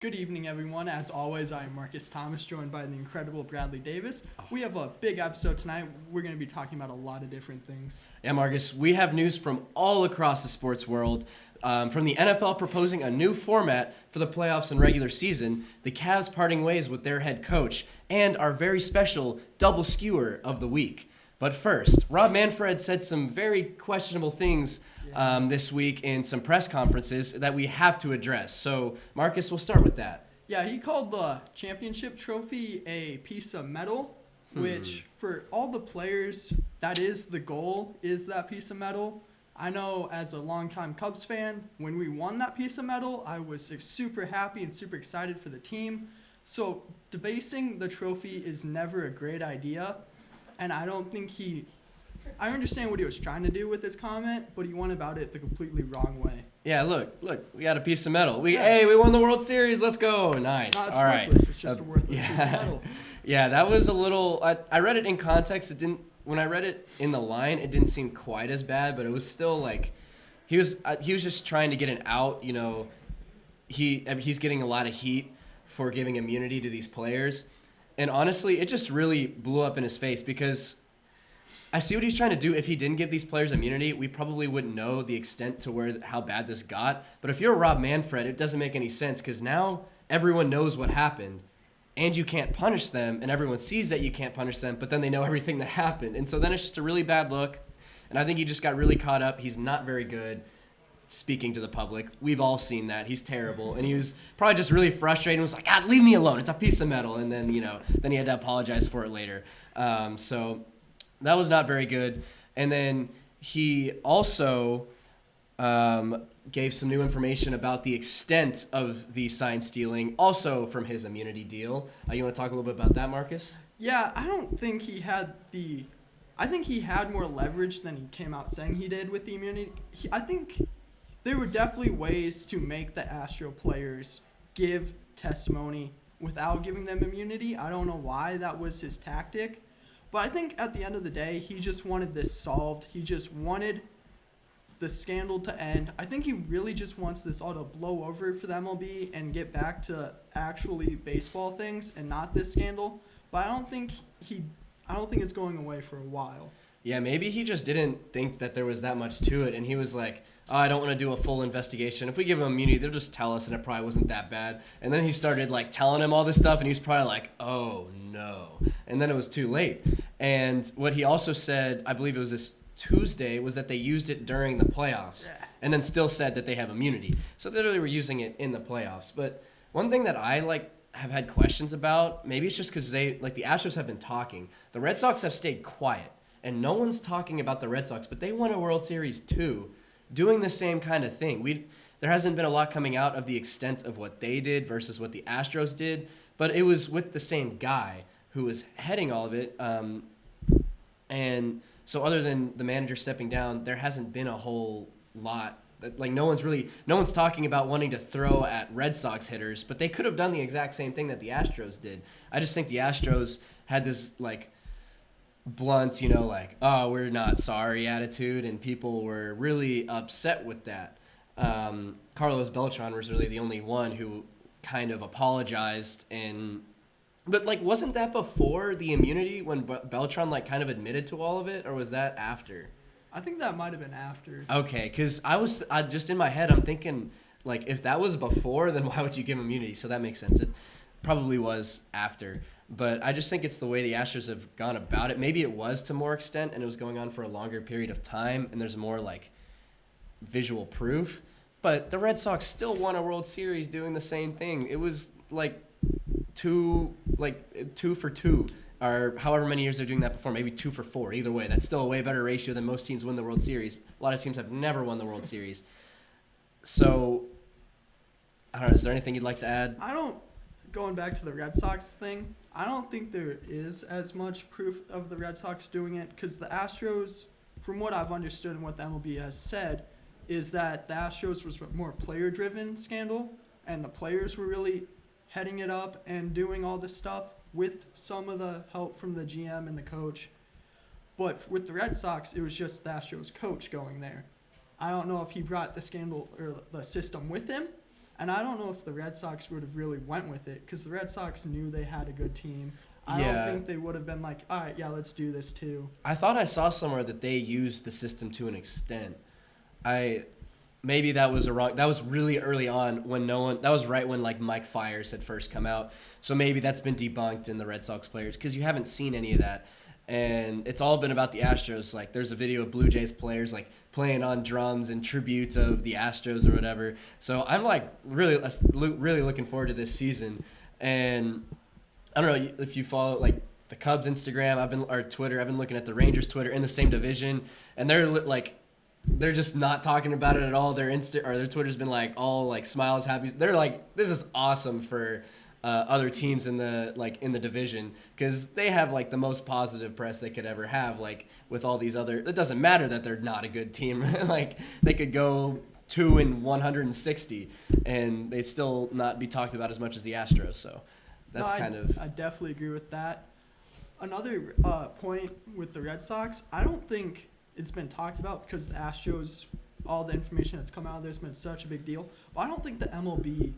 Good evening, everyone. As always, I am Marcus Thomas, joined by the incredible Bradley Davis. We have a big episode tonight. We're going to be talking about a lot of different things. Yeah, Marcus, we have news from all across the sports world. From the NFL proposing a new format for the playoffs and regular season, the Cavs parting ways with their head coach, and our very special double skewer of the week. But first, Rob Manfred said some very questionable things this week in some press conferences that we have to address. So, Marcus, we'll start with that. Yeah, he called the championship trophy a piece of metal, which for all the players, that is the goal, is that piece of metal. I know as a longtime Cubs fan, when we won that piece of metal, I was super happy and super excited for the team. So debasing the trophy is never a great idea, and I don't think I understand what he was trying to do with this comment, but he went about it the completely wrong way. Yeah, look, we got a piece of metal. Hey, we won the World Series. Let's go. Nice. No, it's all worthless. right. It's just a worthless piece of metal. Yeah, that was a little. I read it in context. When I read it in the line, it didn't seem quite as bad, but it was still like he was just trying to get an out. You know, he's getting a lot of heat for giving immunity to these players, and honestly, it just really blew up in his face because I see what he's trying to do. If he didn't give these players immunity, we probably wouldn't know the extent to how bad this got. But if you're Rob Manfred, it doesn't make any sense because now everyone knows what happened, and you can't punish them, and everyone sees that you can't punish them, but then they know everything that happened. And so then it's just a really bad look, and I think he just got really caught up. He's not very good speaking to the public. We've all seen that. He's terrible, and he was probably just really frustrated and was like, God, leave me alone. It's a piece of metal. And then, then he had to apologize for it later. So that was not very good. And then he also gave some new information about the extent of the sign stealing, also from his immunity deal. You want to talk a little bit about that, Marcus? Yeah, I don't think he had I think he had more leverage than he came out saying he did with the immunity. I think there were definitely ways to make the Astro players give testimony without giving them immunity. I don't know why that was his tactic. But I think at the end of the day, he just wanted this solved. He just wanted the scandal to end. I think he really just wants this all to blow over for the MLB and get back to actually baseball things and not this scandal. But I don't think it's going away for a while. Yeah, maybe he just didn't think that there was that much to it, and he was like, oh, I don't want to do a full investigation. If we give him immunity, they'll just tell us, and it probably wasn't that bad. And then he started telling him all this stuff, and he's probably like, oh no. And then it was too late. And what he also said, I believe it was this Tuesday, was that they used it during the playoffs, and then still said that they have immunity. So they literally were using it in the playoffs. But one thing that I have had questions about, maybe it's just because the Astros have been talking. The Red Sox have stayed quiet, and no one's talking about the Red Sox, but they won a World Series too, doing the same kind of thing. There hasn't been a lot coming out of the extent of what they did versus what the Astros did, but it was with the same guy who was heading all of it. And so other than the manager stepping down, there hasn't been a whole lot. No one's talking about wanting to throw at Red Sox hitters, but they could have done the exact same thing that the Astros did. I just think the Astros had this blunt, oh, we're not sorry attitude, and people were really upset with that. Carlos Beltran was really the only one who kind of apologized, but wasn't that before the immunity when Beltran kind of admitted to all of it, or was that after? I think that might have been after. Okay, because I just in my head I'm thinking if that was before, then why would you give immunity? So that makes sense. It probably was after. But I just think it's the way the Astros have gone about it. Maybe it was to more extent, and it was going on for a longer period of time, and there's more visual proof. But the Red Sox still won a World Series doing the same thing. It was two for two, or however many years they're doing that before. Maybe 2 for 4. Either way, that's still a way better ratio than most teams win the World Series. A lot of teams have never won the World Series. So I don't know. Is there anything you'd like to add? Going back to the Red Sox thing, I don't think there is as much proof of the Red Sox doing it because the Astros, from what I've understood and what the MLB has said, is that the Astros was a more player-driven scandal, and the players were really heading it up and doing all this stuff with some of the help from the GM and the coach. But with the Red Sox, it was just the Astros coach going there. I don't know if he brought the scandal or the system with him And I don't know if the Red Sox would have really went with it because the Red Sox knew they had a good team. I Yeah. don't think they would have been like, all right, yeah, let's do this too. I thought I saw somewhere that they used the system to an extent. Maybe that was that was really early on when that was right when like Mike Fiers had first come out. So maybe that's been debunked in the Red Sox players because you haven't seen any of that. And it's all been about the Astros. Like there's a video of Blue Jays players like playing on drums in tribute of the Astros or whatever. So I'm like really looking forward to this season. And I don't know if you follow like the Cubs Instagram, or Twitter. I've been looking at the Rangers Twitter in the same division, and they're just not talking about it at all. Their Twitter's been like all like smiles, happy. They're like, this is awesome for other teams in the division because they have like the most positive press they could ever have. Like with all these other, it doesn't matter that they're not a good team. Like they could go 2-160 and they'd still not be talked about as much as the Astros. So that's I definitely agree with that. Another point with the Red Sox, I don't think it's been talked about because the Astros, all the information that's come out of there's been such a big deal. But I don't think the MLB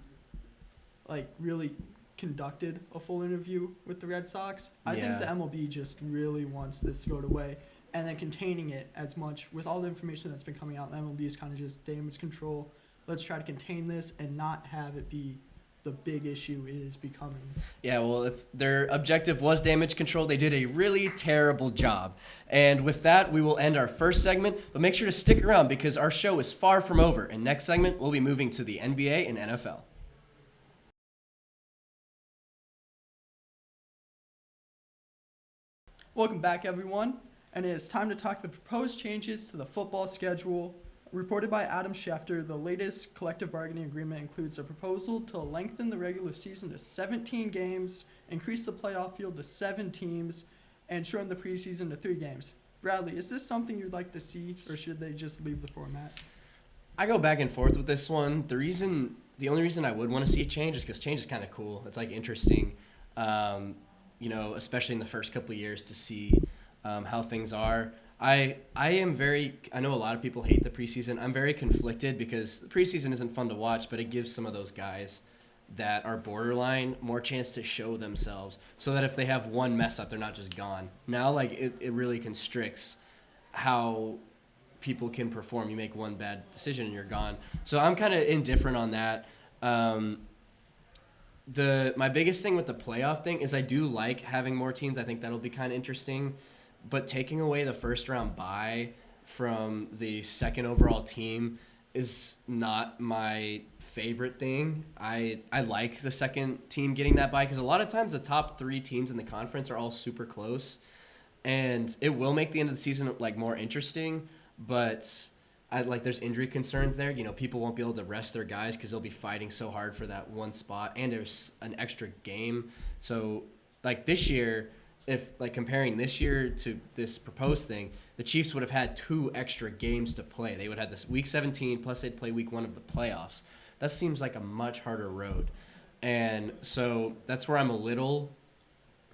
like really conducted a full interview with the Red Sox. I think the MLB just really wants this to go away, and then containing it as much with all the information that's been coming out. The MLB is kind of just damage control. Let's try to contain this and not have it be the big issue it is becoming. Yeah, well, if their objective was damage control, they did a really terrible job. And with that, we will end our first segment, but make sure to stick around because our show is far from over. And next segment, we'll be moving to the NBA and NFL. Welcome back, everyone. And it is time to talk the proposed changes to the football schedule. Reported by Adam Schefter, the latest collective bargaining agreement includes a proposal to lengthen the regular season to 17 games, increase the playoff field to 7 teams, and shorten the preseason to 3 games. Bradley, is this something you'd like to see, or should they just leave the format? I go back and forth with this one. The only reason I would want to see a change is because change is kind of cool. It's like interesting, especially in the first couple of years to see how things are. I know a lot of people hate the preseason. I'm very conflicted because the preseason isn't fun to watch, but it gives some of those guys that are borderline more chance to show themselves so that if they have one mess up, they're not just gone. Now, like, it really constricts how people can perform. You make one bad decision and you're gone. So I'm kind of indifferent on that. My biggest thing with the playoff thing is I do like having more teams. I think that'll be kind of interesting. But taking away the first round bye from the second overall team is not my favorite thing. I like the second team getting that bye because a lot of times the top 3 teams in the conference are all super close, and it will make the end of the season like more interesting. But there's injury concerns there. You know, people won't be able to rest their guys because they'll be fighting so hard for that one spot, and there's an extra game. So like this year. If like comparing this year to this proposed thing, the Chiefs would have had 2 extra games to play. They would have this week 17 plus they'd play week 1 of the playoffs. That seems like a much harder road. And so that's where I'm a little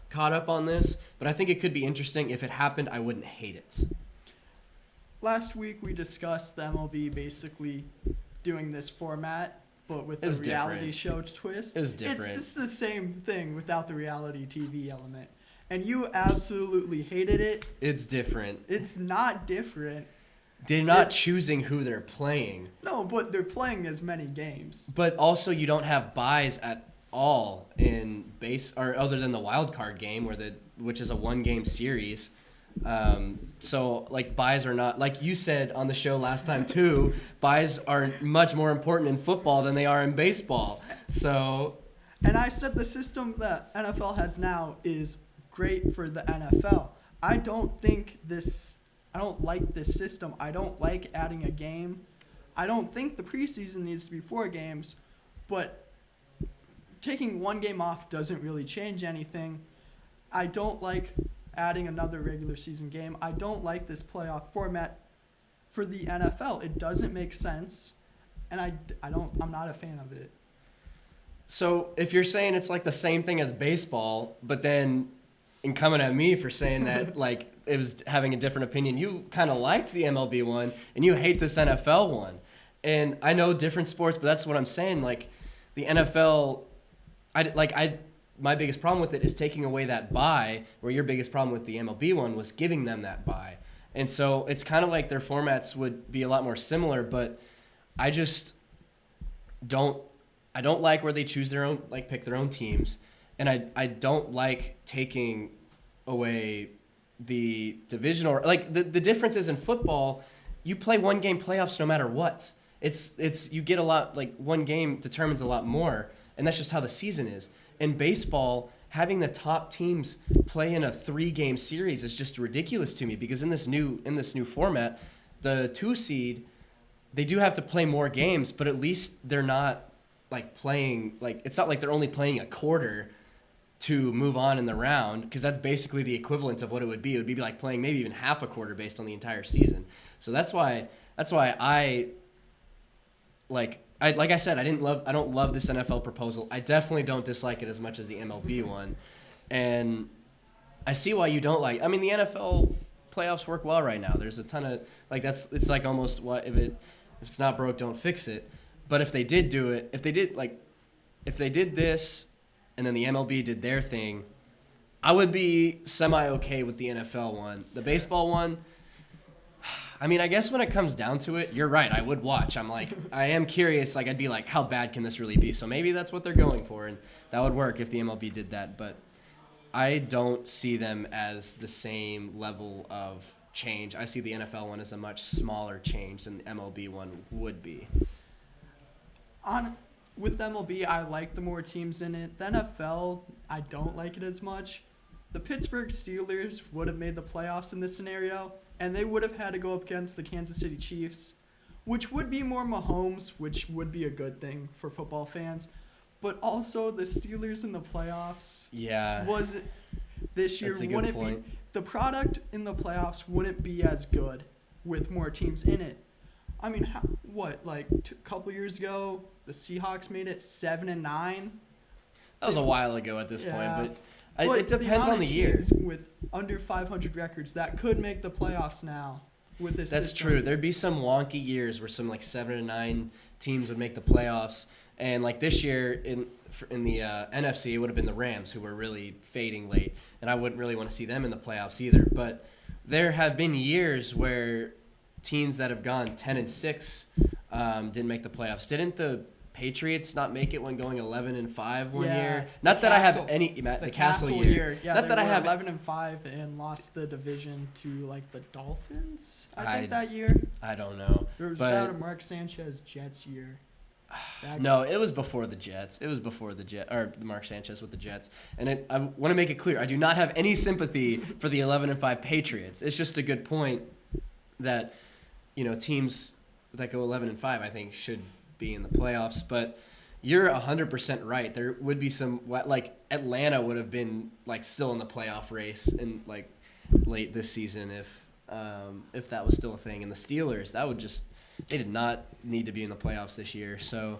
caught up on this, but I think it could be interesting. If it happened, I wouldn't hate it. Last week we discussed the MLB basically doing this format, but with the reality show twist. It was different. It's just the same thing without the reality TV element. And you absolutely hated it. It's different. It's not different. They're not choosing who they're playing. No, but they're playing as many games. But also you don't have buys at all in other than the wild card game which is a 1-game series. So like buys are not, like you said on the show last time too, buys are much more important in football than they are in baseball. So. And I said the system that NFL has now is great for the NFL. I don't like this system. I don't like adding a game. I don't think the preseason needs to be 4 games, but taking 1 game off doesn't really change anything. I don't like adding another regular season game. I don't like this playoff format for the NFL. It doesn't make sense, and I'm not a fan of it. So if you're saying it's like the same thing as baseball, but then and coming at me for saying that like it was having a different opinion, you kind of liked the MLB one and you hate this NFL one. And I know different sports, but that's what I'm saying. Like the NFL, my biggest problem with it is taking away that bye, where your biggest problem with the MLB one was giving them that bye. And so it's kind of like their formats would be a lot more similar, but I just don't like where they choose their own, like pick their own teams. And I don't like taking away the divisional, like the difference is in football, you play one game playoffs no matter what. It's you get a lot, like one game determines a lot more, and that's just how the season is. In baseball, having the top teams play in a 3-game series is just ridiculous to me, because in this new format, the 2 seed, they do have to play more games, but at least they're not like playing, like it's not like they're only playing a quarter to move on in the round, because that's basically the equivalent of what it would be. It would be like playing maybe even half a quarter based on the entire season. So that's why I like I said, I don't love this NFL proposal. I definitely don't dislike it as much as the MLB one. And I see why you don't like. I mean, the NFL playoffs work well right now. There's a ton of it's like almost what if it's not broke, don't fix it. But if they did do it, if they did this and then the MLB did their thing, I would be semi okay with the NFL one. The baseball one, I mean, I guess when it comes down to it, you're right. I would watch. I am curious. Like, I'd be like, how bad can this really be? So maybe that's what they're going for, and that would work if the MLB did that. But I don't see them as the same level of change. I see the NFL one as a much smaller change than the MLB one would be. With the MLB, I like the more teams in it. The NFL, I don't like it as much. The Pittsburgh Steelers would have made the playoffs in this scenario, and they would have had to go up against the Kansas City Chiefs, which would be more Mahomes, which would be a good thing for football fans. But also the Steelers in the playoffs this year That's a good wouldn't point. be the product in the playoffs wouldn't be as good with more teams in it. I mean, a couple years ago, the Seahawks made it 7-9. That was a while ago at this point, but it the depends amount on the of year. teams with under 500 records that could make the playoffs now with this That's system. true. There'd be some wonky years where some 7-9 teams would make the playoffs, and like this year in the NFC, it would have been the Rams, who were really fading late, and I wouldn't really want to see them in the playoffs either. But there have been years where teams that have gone 10-6 didn't make the playoffs. Didn't the Patriots not make it when going 11-5 one year? Not that I have any the Castle year. Yeah, not that I have 11-5 and lost the division to the Dolphins. I think that year. I don't know. There was but that a Mark Sanchez Jets year. No, it was before the Jets. It was before the Mark Sanchez with the Jets. And I want to make it clear, I do not have any sympathy for the 11-5 Patriots. It's just a good point that teams that go 11-5, I think, should be in the playoffs. But you're 100% right. There would be some Atlanta would have been still in the playoff race in late this season if that was still a thing. And the Steelers, they did not need to be in the playoffs this year. So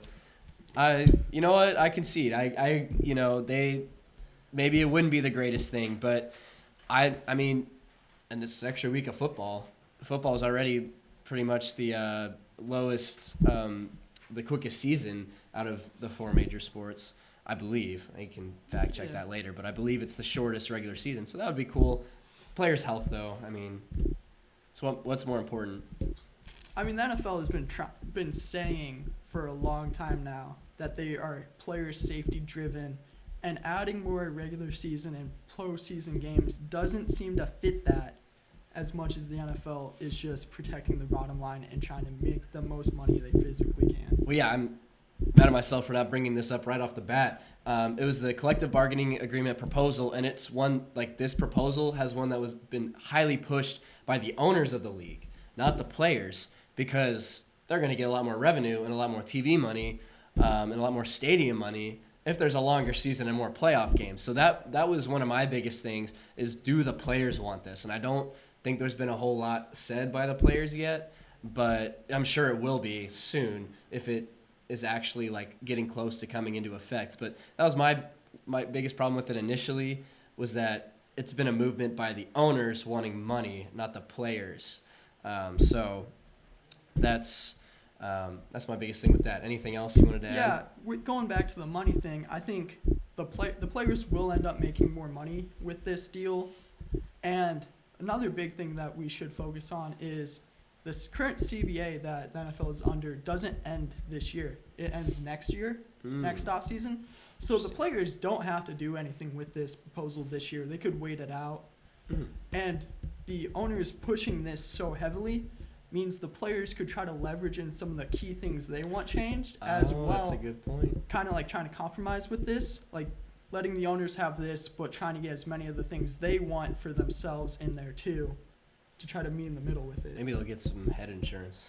you know what? I concede. They maybe it wouldn't be the greatest thing, but I mean, and this extra week of football is already pretty much the lowest, the quickest season out of the 4 major sports, I believe. I can fact check that later, but I believe it's the shortest regular season, so that would be cool. Players' health, though, I mean, it's what's more important. I mean, the NFL has been saying for a long time now that they are player safety driven, and adding more regular season and postseason games doesn't seem to fit that as much as the NFL is just protecting the bottom line and trying to make the most money they physically can. Well, yeah, I'm mad at myself for not bringing this up right off the bat. It was the collective bargaining agreement proposal, and it's one this proposal has one that was been highly pushed by the owners of the league, not the players, because they're going to get a lot more revenue and a lot more TV money and a lot more stadium money if there's a longer season and more playoff games. So that was one of my biggest things is, do the players want this? And I don't think there's been a whole lot said by the players yet, but I'm sure it will be soon if it is actually getting close to coming into effect. But that was my biggest problem with it initially, was that it's been a movement by the owners wanting money, not the players. So that's That's my biggest thing with that. Anything else you wanted to add? Yeah, going back to the money thing, I think the players will end up making more money with this deal. And another big thing that we should focus on is this current CBA that the NFL is under doesn't end this year. It ends next year, next offseason. So the players don't have to do anything with this proposal this year. They could wait it out. And the owners pushing this so heavily means the players could try to leverage in some of the key things they want changed as well. That's a good point. Kind of like trying to compromise with this, like letting the owners have this, but trying to get as many of the things they want for themselves in there too, to try to meet in the middle with it. Maybe they'll get some head insurance.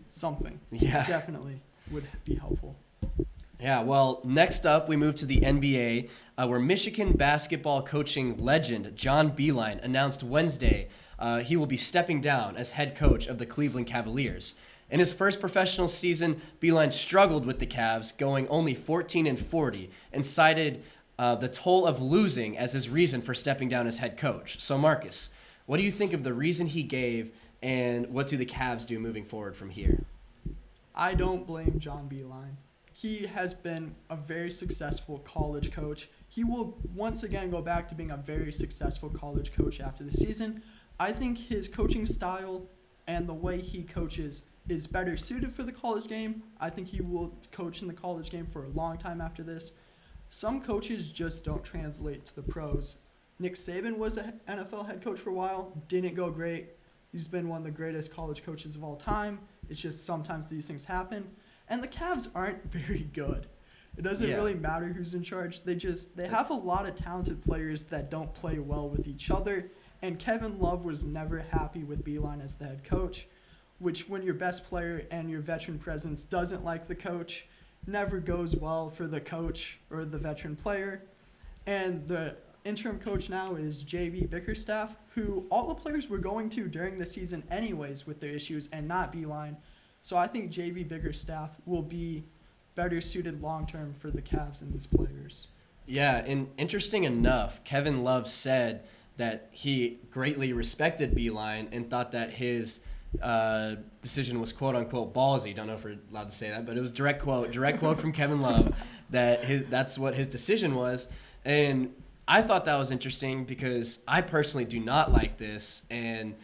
Something. Yeah. Definitely would be helpful. Yeah, well, next up, we move to the NBA, where Michigan basketball coaching legend John Beilein announced Wednesday he will be stepping down as head coach of the Cleveland Cavaliers. In his first professional season, Beilein struggled with the Cavs, going only 14-40, and cited the toll of losing as his reason for stepping down as head coach. So, Marcus, what do you think of the reason he gave, and what do the Cavs do moving forward from here? I don't blame John Beilein. He has been a very successful college coach. He will once again go back to being a very successful college coach after the season. I think his coaching style and the way he coaches is better suited for the college game. I think he will coach in the college game for a long time after this. Some coaches just don't translate to the pros. Nick Saban was an NFL head coach for a while, didn't go great. He's been one of the greatest college coaches of all time. It's just sometimes these things happen. And the Cavs aren't very good. It doesn't really matter who's in charge. They have a lot of talented players that don't play well with each other. And Kevin Love was never happy with Beilein as the head coach, which when your best player and your veteran presence doesn't like the coach, never goes well for the coach or the veteran player. And the interim coach now is J.B. Bickerstaff, who all the players were going to during the season anyways with their issues and not Beilein. So I think J.B. Bickerstaff will be better suited long-term for the Cavs and these players. Yeah, and interesting enough, Kevin Love said that he greatly respected Beilein and thought that his decision was quote-unquote ballsy. Don't know if we're allowed to say that, but it was direct quote from Kevin Love that that's what his decision was. And I thought that was interesting because I personally do not like this and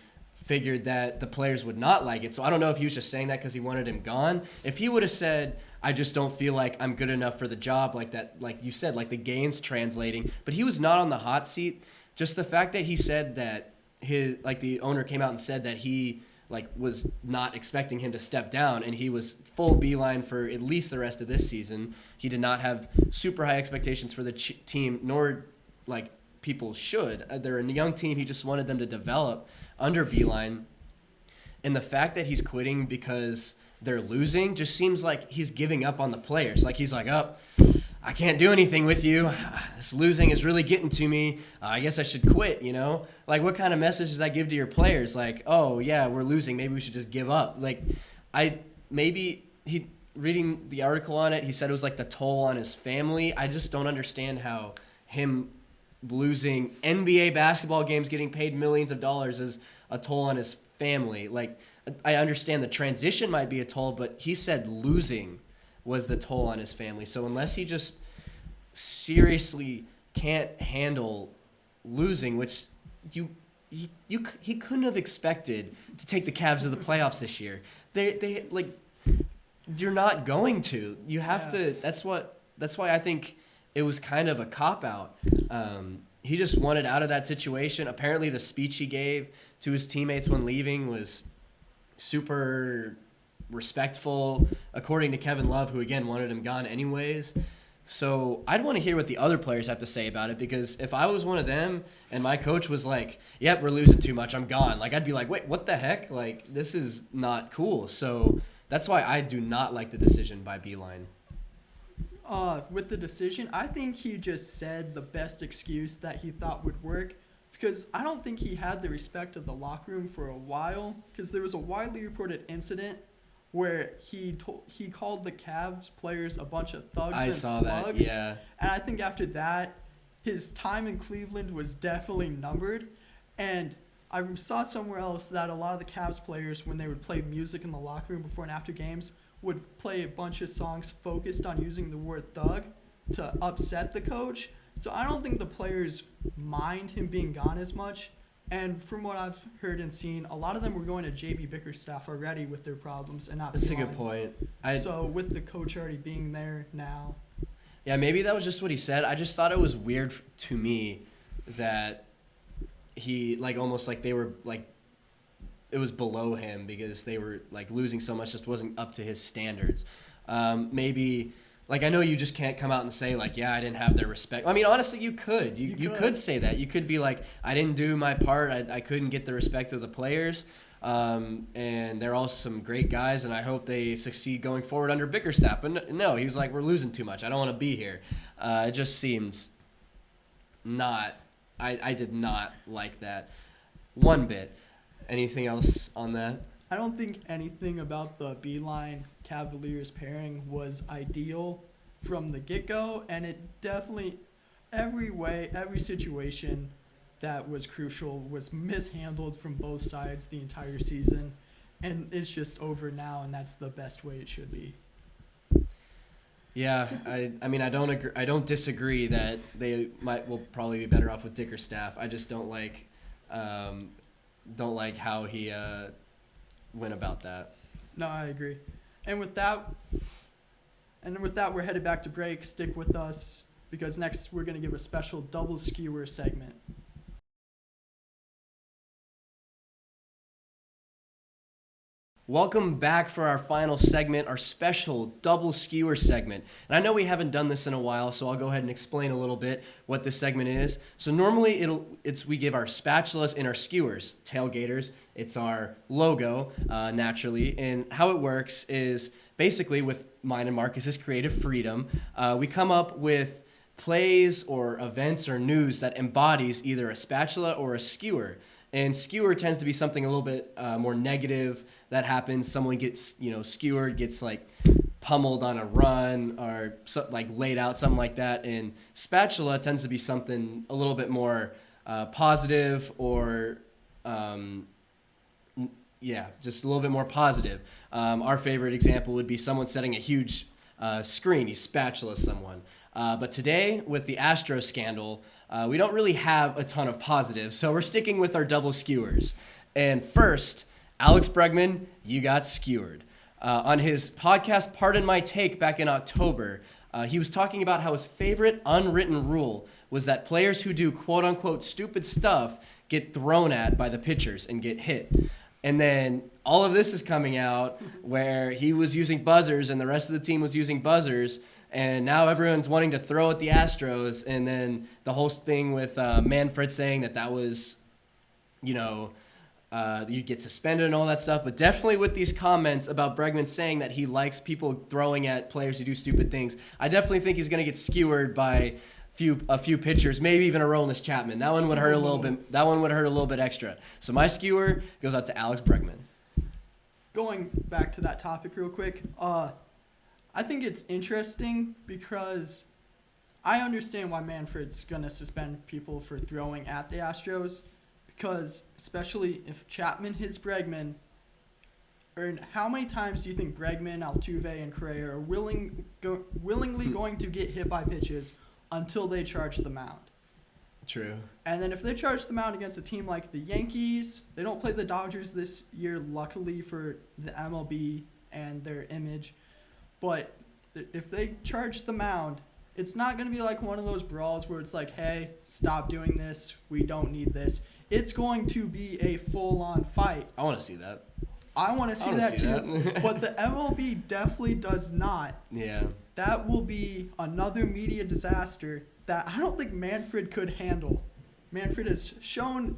figured that the players would not like it. So I don't know if he was just saying that because he wanted him gone. If he would have said, I just don't feel like I'm good enough for the job, like that, like you said, like the game's translating, but he was not on the hot seat. Just the fact that he said that the owner came out and said that he was not expecting him to step down, and he was full Beilein for at least the rest of this season. He did not have super high expectations for the team, nor people should. They're a young team. He just wanted them to develop under Beilein. And the fact that he's quitting because they're losing just seems like he's giving up on the players. Like he's like, oh, I can't do anything with you. This losing is really getting to me. I guess I should quit, you know? Like, what kind of message does that give to your players? Like, oh, yeah, we're losing. Maybe we should just give up. Reading the article on it, he said it was like the toll on his family. I just don't understand how him losing NBA basketball games, getting paid millions of dollars is a toll on his family. Like, I understand the transition might be a toll, but he said losing was the toll on his family. So unless he just seriously can't handle losing, which he couldn't have expected to take the Cavs to the playoffs this year. You're not going to. You have to. That's why I think it was kind of a cop-out. He just wanted out of that situation. Apparently the speech he gave to his teammates when leaving was super respectful, according to Kevin Love, who, again, wanted him gone anyways. So I'd want to hear what the other players have to say about it, because if I was one of them and my coach was like, yep, we're losing too much, I'm gone, I'd be like, wait, what the heck? This is not cool. So that's why I do not like the decision by Beilein. With the decision, I think he just said the best excuse that he thought would work, because I don't think he had the respect of the locker room for a while, because there was a widely reported incident where he called the Cavs players a bunch of thugs and slugs. That, yeah. And I think after that, his time in Cleveland was definitely numbered. And I saw somewhere else that a lot of the Cavs players, when they would play music in the locker room before and after games, would play a bunch of songs focused on using the word thug to upset the coach. So I don't think the players mind him being gone as much. And from what I've heard and seen, a lot of them were going to JB Bickerstaff already with their problems and not. That's a good point. So with the coach already being there now. Yeah, maybe that was just what he said. I just thought it was weird to me that he, like, almost like they were, like, it was below him because they were, like, losing so much, just wasn't up to his standards. Maybe, like, I know you just can't come out and say, like, yeah, I didn't have their respect. I mean, honestly, you could. You could say that. You could be like, I didn't do my part. I couldn't get the respect of the players. And they're all some great guys, and I hope they succeed going forward under Bickerstaff. But no, he was like, we're losing too much. I don't want to be here. It just seems not – I did not like that one bit. Anything else on that? I don't think anything about the Beeline Cavaliers pairing was ideal from the get-go, and it definitely every situation that was crucial was mishandled from both sides the entire season, and it's just over now, and that's the best way it should be. Yeah, I mean I don't disagree that they will probably be better off with Bickerstaff. I just don't like how he went about that. No, I agree. And with that, we're headed back to break. Stick with us because next we're going to give a special double skewer segment. Welcome back for our final segment, our special double skewer segment. And I know we haven't done this in a while, so I'll go ahead and explain a little bit what this segment is. So normally we give our spatulas and our skewers, Tailgaters. It's our logo, naturally. And how it works is basically with mine and Marcus's creative freedom, we come up with plays or events or news that embodies either a spatula or a skewer. And skewer tends to be something a little bit more negative that happens. Someone gets, skewered, gets like pummeled on a run or like laid out, something like that. And spatula tends to be something a little bit more positive or, just a little bit more positive. Our favorite example would be someone setting a huge screen. He spatula someone. But today, with the Astro scandal, we don't really have a ton of positives, so we're sticking with our double skewers. And first, Alex Bregman, you got skewered. On his podcast, Pardon My Take, back in October, he was talking about how his favorite unwritten rule was that players who do quote-unquote stupid stuff get thrown at by the pitchers and get hit. And then all of this is coming out where he was using buzzers and the rest of the team was using buzzers, and now everyone's wanting to throw at the Astros. And then the whole thing with Manfred saying that was, you'd get suspended and all that stuff. But definitely with these comments about Bregman saying that he likes people throwing at players who do stupid things, I definitely think he's going to get skewered by a few pitchers, maybe even a Aroldis Chapman. That one would hurt a little bit. That one would hurt a little bit extra. So my skewer goes out to Alex Bregman. Going back to that topic real quick, I think it's interesting because I understand why Manfred's going to suspend people for throwing at the Astros, because especially if Chapman hits Bregman, or how many times do you think Bregman, Altuve, and Correa are willingly going to get hit by pitches until they charge the mound? True. And then if they charge the mound against a team like the Yankees, they don't play the Dodgers this year, luckily for the MLB and their image. But if they charge the mound, it's not going to be like one of those brawls where it's like, hey, stop doing this. We don't need this. It's going to be a full-on fight. I want to see that. I want to see that too. But the MLB definitely does not. Yeah. That will be another media disaster that I don't think Manfred could handle. Manfred has shown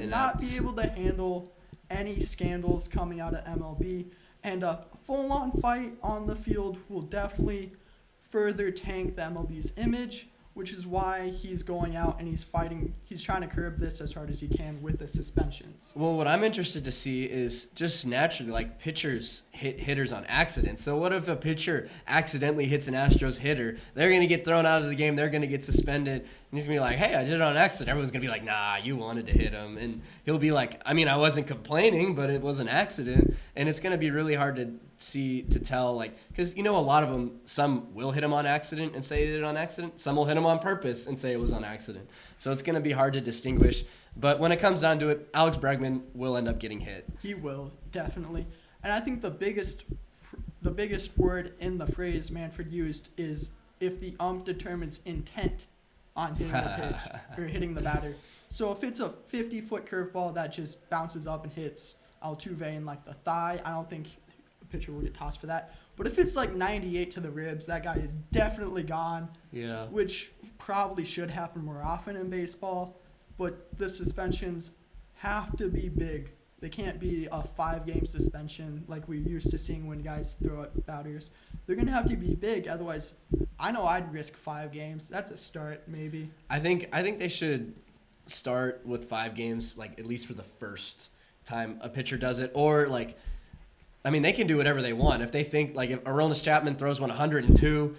not be able to handle any scandals coming out of MLB. And a full-on fight on the field will definitely further tank the MLB's image. which is why he's going out and he's trying to curb this as hard as he can with the suspensions. Well, what I'm interested to see is just naturally, like, pitchers hit hitters on accident. So what if a pitcher accidentally hits an Astros hitter? They're going to get thrown out of the game. They're going to get suspended. And he's going to be like, hey, I did it on accident. Everyone's going to be like, nah, you wanted to hit him. And he'll be like, I mean, I wasn't complaining, but it was an accident. And it's going to be really hard to tell, like, because, a lot of them, some will hit him on accident and say they did it on accident. Some will hit him on purpose and say it was on accident. So it's going to be hard to distinguish. But when it comes down to it, Alex Bregman will end up getting hit. He will, definitely. And I think the biggest word in the phrase Manfred used is if the ump determines intent on hitting the pitch or hitting the batter. So if it's a 50-foot curveball that just bounces up and hits Altuve in like the thigh, I don't think a pitcher will get tossed for that. But if it's like 98 to the ribs, that guy is definitely gone. Yeah. Which probably should happen more often in baseball. But the suspensions have to be big. They can't be a 5-game suspension like we're used to seeing when guys throw at batters. They're going to have to be big. Otherwise, I know I'd risk 5 games. That's a start, maybe. I think they should start with 5 games, like, at least for the first time a pitcher does it. Or, like, I mean, they can do whatever they want. If they think, like, if Aroldis Chapman throws 102,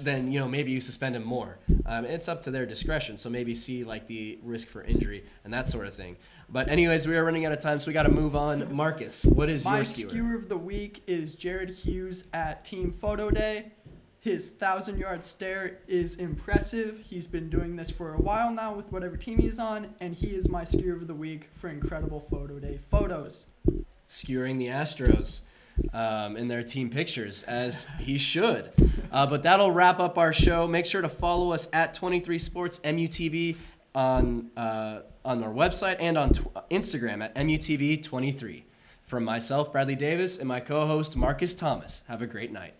then, maybe you suspend him more. It's up to their discretion. So maybe see, like, the risk for injury and that sort of thing. But anyways, we are running out of time, so we got to move on. Marcus, what is your skewer? My skewer of the week is Jared Hughes at Team Photo Day. His 1,000-yard stare is impressive. He's been doing this for a while now with whatever team he's on, and he is my skewer of the week for incredible Photo Day photos. Skewering the Astros in their team pictures, as he should. But that'll wrap up our show. Make sure to follow us at 23 Sports MUTV on our website and on Instagram at MUTV23. From myself, Bradley Davis, and my co-host, Marcus Thomas. Have a great night.